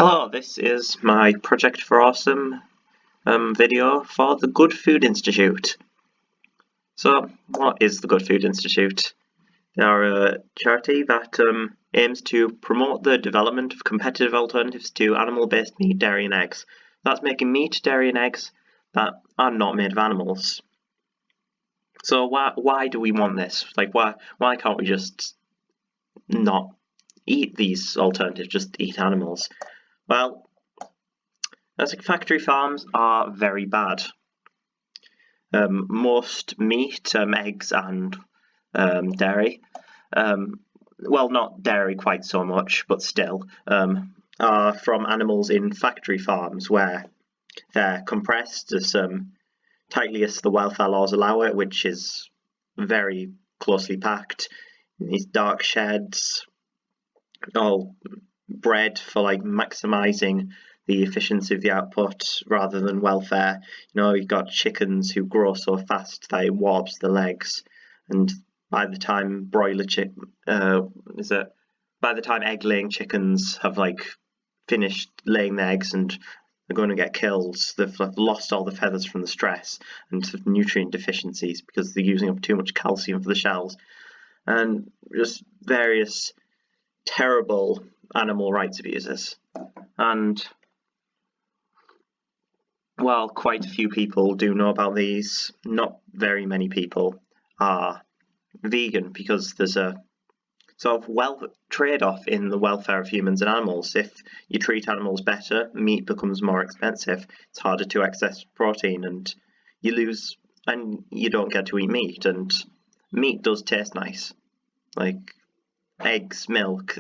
Hello, this is my Project for Awesome video for the Good Food Institute. So, what is the Good Food Institute? They are a charity that aims to promote the development of competitive alternatives to animal-based meat, dairy and eggs. That's making meat, dairy and eggs that are not made of animals. So why do we want this? Like why can't we just not eat these alternatives, just eat animals? Well, factory farms are very bad. Most meat, eggs and dairy, well, not dairy quite so much, but still, are from animals in factory farms where they're compressed as tightly as the welfare laws allow it, which is very closely packed in these dark sheds, all bred for like maximizing the efficiency of the output rather than welfare. You know, you've got chickens who grow so fast that it warps the legs, and by the time by the time egg-laying chickens have like finished laying their eggs and they're going to get killed, they've lost all the feathers from the stress and nutrient deficiencies because they're using up too much calcium for the shells, and just various terrible animal rights abuses. And well, quite a few people do know about these. Not very many people are vegan because there's a sort of trade-off in the welfare of humans and animals. If you treat animals better, meat becomes more expensive. It's harder to access protein, and you don't get to eat meat. And meat does taste nice, like eggs, milk.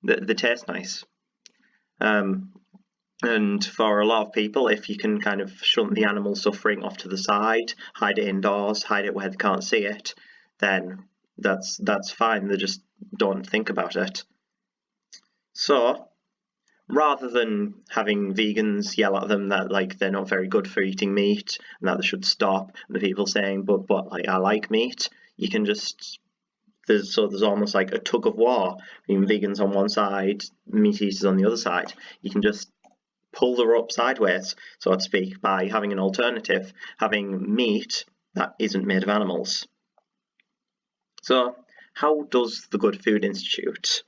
They taste nice. And for a lot of people, if you can kind of shunt the animal suffering off to the side, hide it indoors, hide it where they can't see it, then that's fine. They just don't think about it. So rather than having vegans yell at them that like they're not very good for eating meat and that they should stop, and the people saying but like I like meat, you can just there's almost like a tug of war between vegans on one side, meat eaters on the other side. You can just pull the rope sideways, so to speak, by having an alternative, having meat that isn't made of animals. So how does the Good Food Institute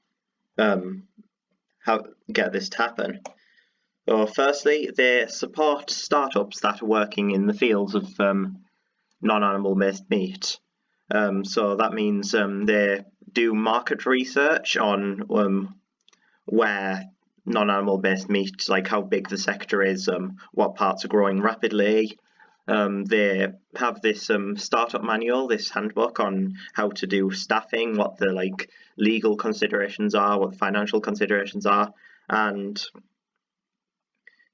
get this to happen? Well, firstly, they support startups that are working in the fields of non-animal based meat. So that means they do market research on where non-animal based meat, like how big the sector is, what parts are growing rapidly. They have this startup manual, this handbook on how to do staffing, what the like legal considerations are, what the financial considerations are, and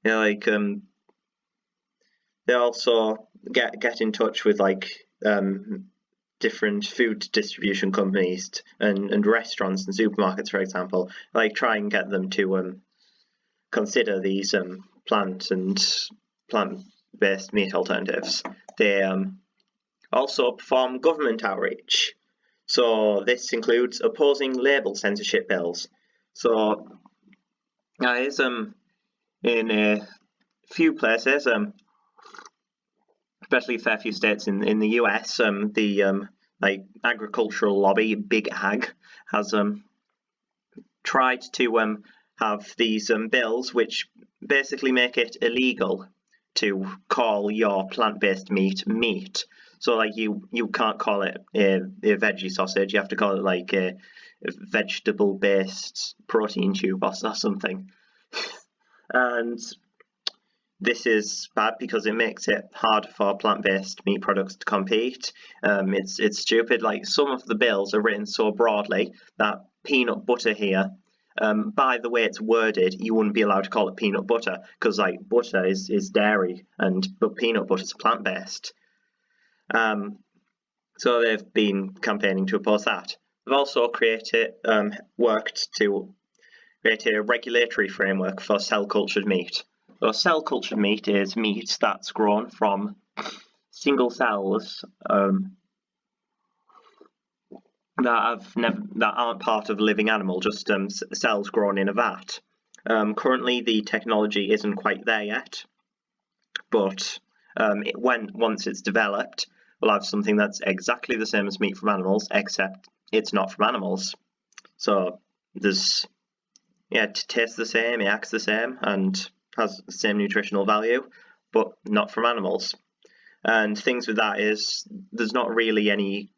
you know, like they also get in touch with like different food distribution companies and restaurants and supermarkets, for example, like try and get them to consider these plant-based meat alternatives. They also perform government outreach. So this includes opposing label censorship bills. So guys, in a few places, especially a fair few states in the US, the like agricultural lobby, Big Ag, has tried to have these bills which basically make it illegal to call your plant-based meat. So like you can't call it a veggie sausage, you have to call it like a vegetable-based protein tube or something. And this is bad because it makes it hard for plant-based meat products to compete. It's stupid. Like some of the bills are written so broadly that peanut butter here, by the way it's worded, you wouldn't be allowed to call it peanut butter because like butter is dairy, but peanut butter is plant-based. So they've been campaigning to oppose that. They've also worked to create a regulatory framework for cell-cultured meat. So cell-cultured meat is meat that's grown from single cells that aren't part of a living animal, just cells grown in a vat. Currently, the technology isn't quite there yet, but once it's developed, we'll have something that's exactly the same as meat from animals, except it's not from animals. So it tastes the same, it acts the same, and has the same nutritional value, but not from animals. And things with that is there's not really any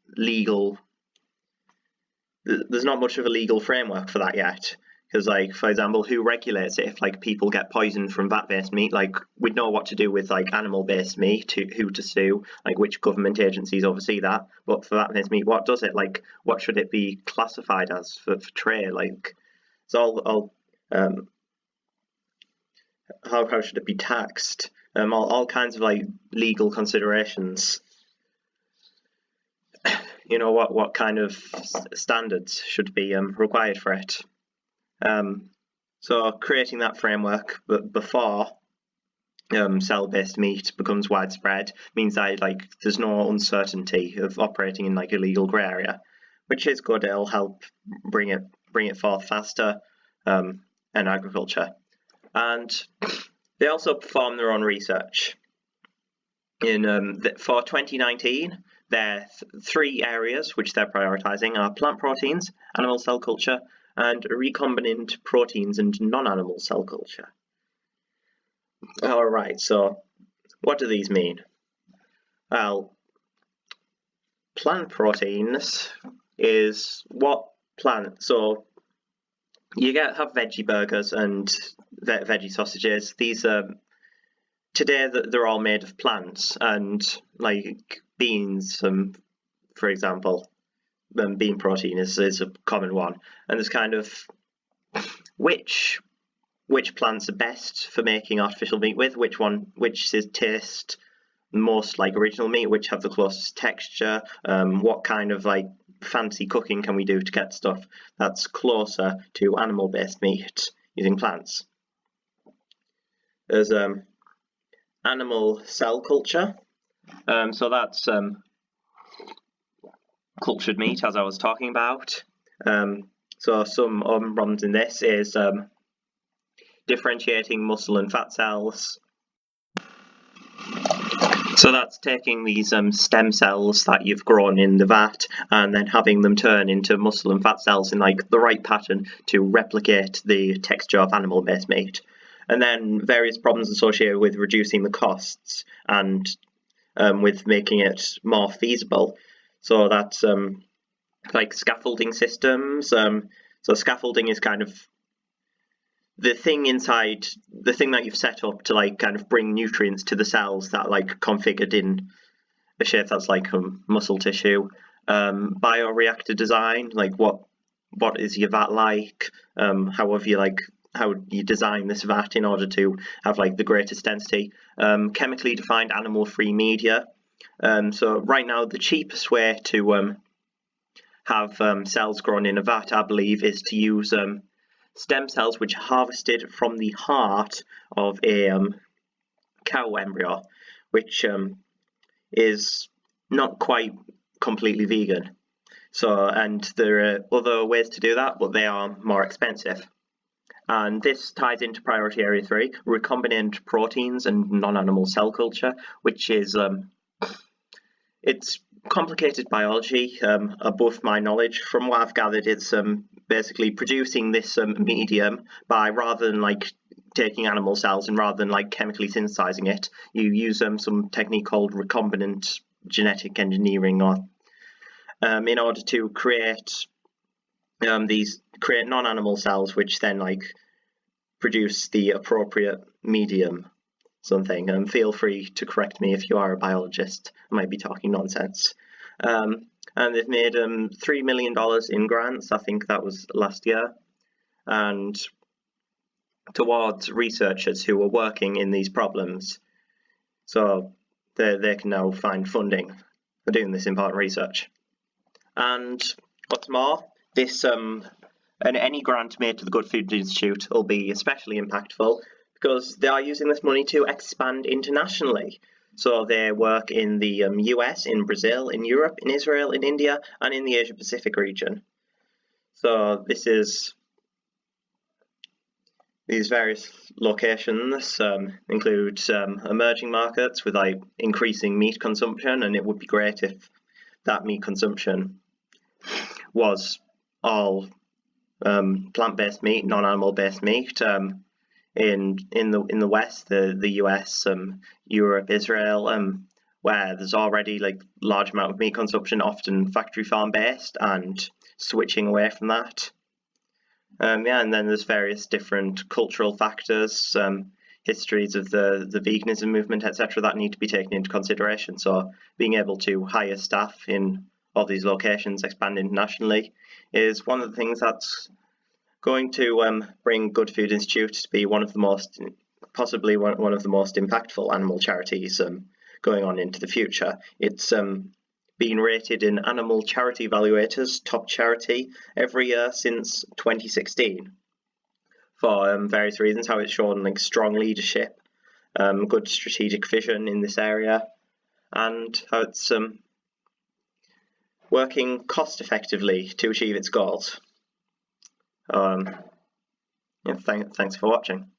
there's not much of a legal framework for that yet. Because, like, for example, who regulates it? If like people get poisoned from vat-based meat, like we'd know what to do with like animal-based meat, who to sue, like which government agencies oversee that. But for vat-based meat, what does it? Like, what should it be classified as for trade? Like, it's all how should it be taxed? All kinds of like legal considerations. You know, what kind of standards should be required for it. So creating that framework before cell-based meat becomes widespread means that like there's no uncertainty of operating in like a legal grey area, which is good. It'll help bring it forth faster in agriculture. And they also perform their own research. For 2019, there are 3 areas which they're prioritising are plant proteins, animal cell culture, and recombinant proteins and non-animal cell culture. Alright, so what do these mean? Well, plant proteins is what plant, so you have veggie burgers and veggie sausages. These today they're all made of plants, and like beans, for example, bean protein is a common one. And there's kind of which plants are best for making artificial meat with, which taste most like original meat, which have the closest texture, what kind of like fancy cooking can we do to get stuff that's closer to animal-based meat using plants. There's animal cell culture, so that's cultured meat, as I was talking about. So some problems in this is differentiating muscle and fat cells. So that's taking these stem cells that you've grown in the vat and then having them turn into muscle and fat cells in like the right pattern to replicate the texture of animal-based meat. And then various problems associated with reducing the costs and with making it more feasible. So that's like scaffolding systems. So scaffolding is kind of the thing that you've set up to like kind of bring nutrients to the cells that like configured in a shape that's like muscle tissue. Bioreactor design, like what is your vat like? How you design this vat in order to have like the greatest density. Chemically defined animal-free media. So right now the cheapest way to have cells grown in a vat, I believe, is to use stem cells which are harvested from the heart of a cow embryo, which is not quite completely vegan. So, and there are other ways to do that, but they are more expensive. And this ties into priority area 3, recombinant proteins and non-animal cell culture, which is it's complicated biology above my knowledge. From what I've gathered, it's basically producing this medium by, rather than like taking animal cells and rather than like chemically synthesizing it, you use some technique called recombinant genetic engineering, or in order to create non-animal cells, which then like produce the appropriate medium. Something. Feel free to correct me if you are a biologist. I might be talking nonsense. And they've made $3 million in grants. I think that was last year, and towards researchers who are working in these problems, so they can now find funding for doing this important research. And what's more, this and any grant made to the Good Food Institute will be especially impactful because they are using this money to expand internationally. So they work in the US, in Brazil, in Europe, in Israel, in India, and in the Asia Pacific region. So this is These various locations include emerging markets with like increasing meat consumption, and it would be great if that meat consumption was all plant-based meat, non-animal-based meat. In the West, the US, Europe, Israel, where there's already like large amount of meat consumption, often factory farm based, and switching away from that. Yeah, and then there's various different cultural factors, histories of the veganism movement, etc., that need to be taken into consideration. So being able to hire staff in all these locations, expand internationally, is one of the things that's going to bring Good Food Institute to be one of the most, possibly one of the most impactful animal charities going on into the future. It's been rated in Animal Charity Evaluators top charity every year since 2016 for various reasons, how it's shown like strong leadership, good strategic vision in this area, and how it's working cost effectively to achieve its goals. Yeah, thanks for watching.